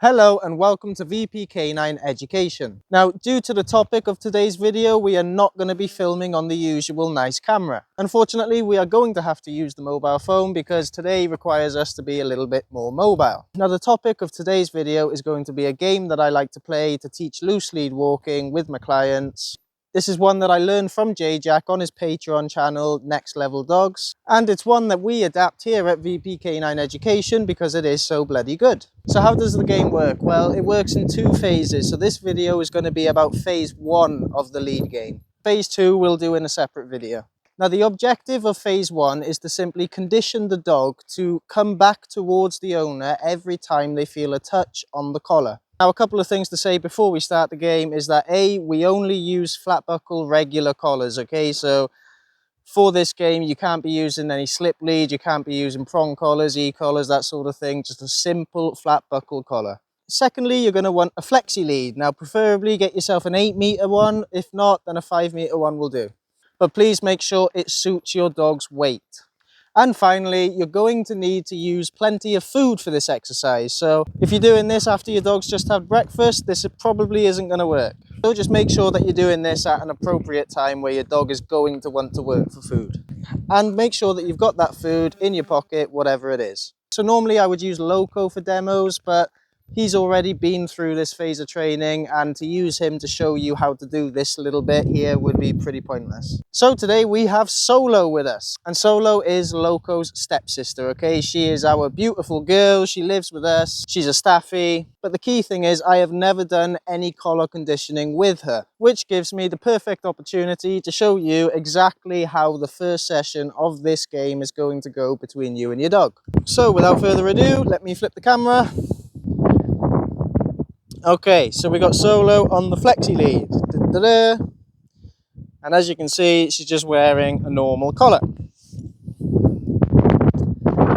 Hello and welcome to VP Canine Education. Now, due to the topic of today's video, we are not going to be filming on the usual nice camera. Unfortunately, we are going to have to use the mobile phone because today requires us to be a little bit more mobile. Now, the topic of today's video is going to be a game that I like to play to teach loose lead walking with my clients. This is one that I learned from J-Jack on his Patreon channel, Next Level Dogs. And it's one that we adapt here at VP Canine Education because it is so bloody good. So how does the game work? Well, it works in two phases. So this video is going to be about phase 1 of the lead game. Phase 2 we'll do in a separate video. Now, the objective of phase 1 is to simply condition the dog to come back towards the owner every time they feel a touch on the collar. Now, a couple of things to say before we start the game is that A, we only use flat buckle regular collars, okay? So for this game, you can't be using any slip lead, you can't be using prong collars, e-collars, that sort of thing, just a simple flat buckle collar. Secondly, you're going to want a flexi lead. Now, preferably get yourself an 8-meter one. If not, then a 5-meter one will do. But please make sure it suits your dog's weight. And finally, you're going to need to use plenty of food for this exercise. So if you're doing this after your dog's just had breakfast, this probably isn't going to work. So just make sure that you're doing this at an appropriate time where your dog is going to want to work for food. And make sure that you've got that food in your pocket, whatever it is. So normally I would use Loco for demos, but he's already been through this phase of training, and to use him to show you how to do this little bit here would be pretty pointless. So today we have Solo with us, and Solo is Loco's stepsister, okay? She is our beautiful girl, she lives with us, she's a staffy, but the key thing is I have never done any collar conditioning with her, which gives me the perfect opportunity to show you exactly how the first session of this game is going to go between you and your dog. So without further ado, let me flip the camera. Okay, so we got Solo on the flexi lead. And as you can see, she's just wearing a normal collar.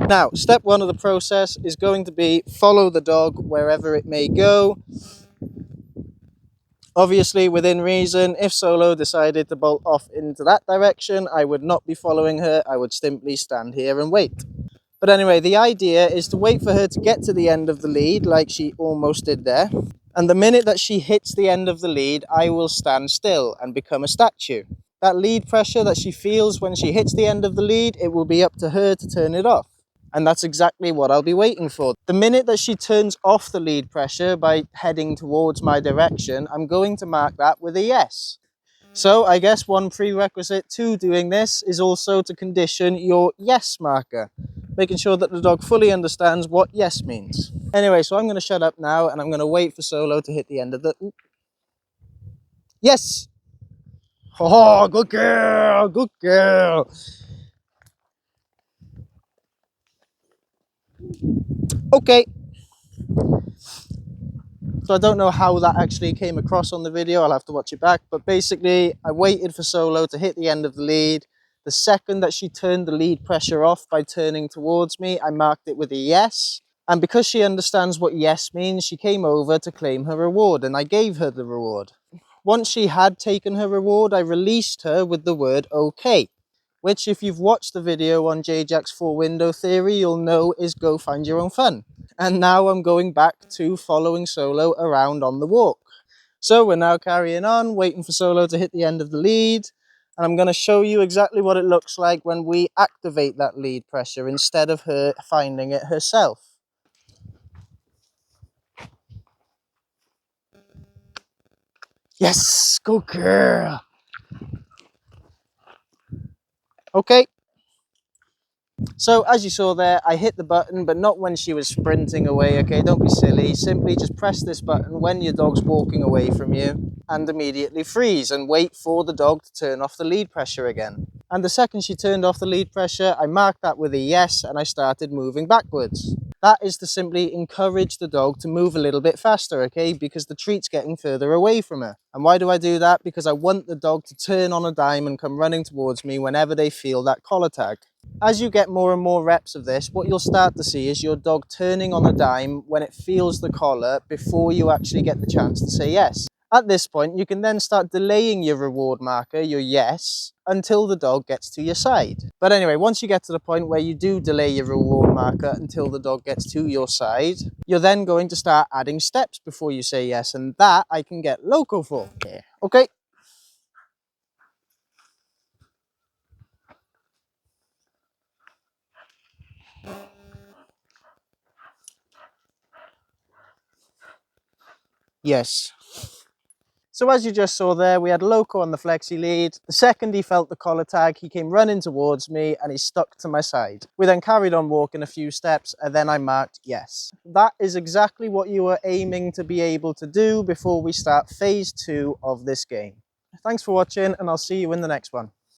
Now, step 1 of the process is going to be follow the dog wherever it may go. Obviously, within reason, if Solo decided to bolt off into that direction, I would not be following her. I would simply stand here and wait. But anyway, the idea is to wait for her to get to the end of the lead, like she almost did there. And the minute that she hits the end of the lead, I will stand still and become a statue. That lead pressure that she feels when she hits the end of the lead, it will be up to her to turn it off. And that's exactly what I'll be waiting for. The minute that she turns off the lead pressure by heading towards my direction, I'm going to mark that with a yes. So I guess one prerequisite to doing this is also to condition your yes marker, making sure that the dog fully understands what yes means. Anyway, so I'm going to shut up now and I'm going to wait for Solo to hit the end of the... Yes! Oh, good girl, good girl. Okay. So I don't know how that actually came across on the video, I'll have to watch it back, but basically I waited for Solo to hit the end of the lead. The second that she turned the lead pressure off by turning towards me, I marked it with a yes. And because she understands what yes means, she came over to claim her reward, and I gave her the reward. Once she had taken her reward, I released her with the word okay, which if you've watched the video on J-Jack's 4-window theory, you'll know is go find your own fun. And now I'm going back to following Solo around on the walk. So we're now carrying on, waiting for Solo to hit the end of the lead. And I'm going to show you exactly what it looks like when we activate that lead pressure instead of her finding it herself. Yes, go girl. Okay. So as you saw there, I hit the button, but not when she was sprinting away, okay? Don't be silly. Simply just press this button when your dog's walking away from you and immediately freeze and wait for the dog to turn off the lead pressure again. And the second she turned off the lead pressure, I marked that with a yes and I started moving backwards. That is to simply encourage the dog to move a little bit faster, okay? Because the treat's getting further away from her. And why do I do that? Because I want the dog to turn on a dime and come running towards me whenever they feel that collar tag. As you get more and more reps of this, what you'll start to see is your dog turning on a dime when it feels the collar before you actually get the chance to say yes. At this point, you can then start delaying your reward marker, your yes, until the dog gets to your side. But anyway, once you get to the point where you do delay your reward marker until the dog gets to your side, you're then going to start adding steps before you say yes, and that I can get loco for. Yeah. Okay. Yes. So as you just saw there, we had Loco on the flexi lead. The second he felt the collar tag, he came running towards me and he stuck to my side. We then carried on walking a few steps and then I marked yes. That is exactly what you were aiming to be able to do before we start phase 2 of this game. Thanks for watching and I'll see you in the next one.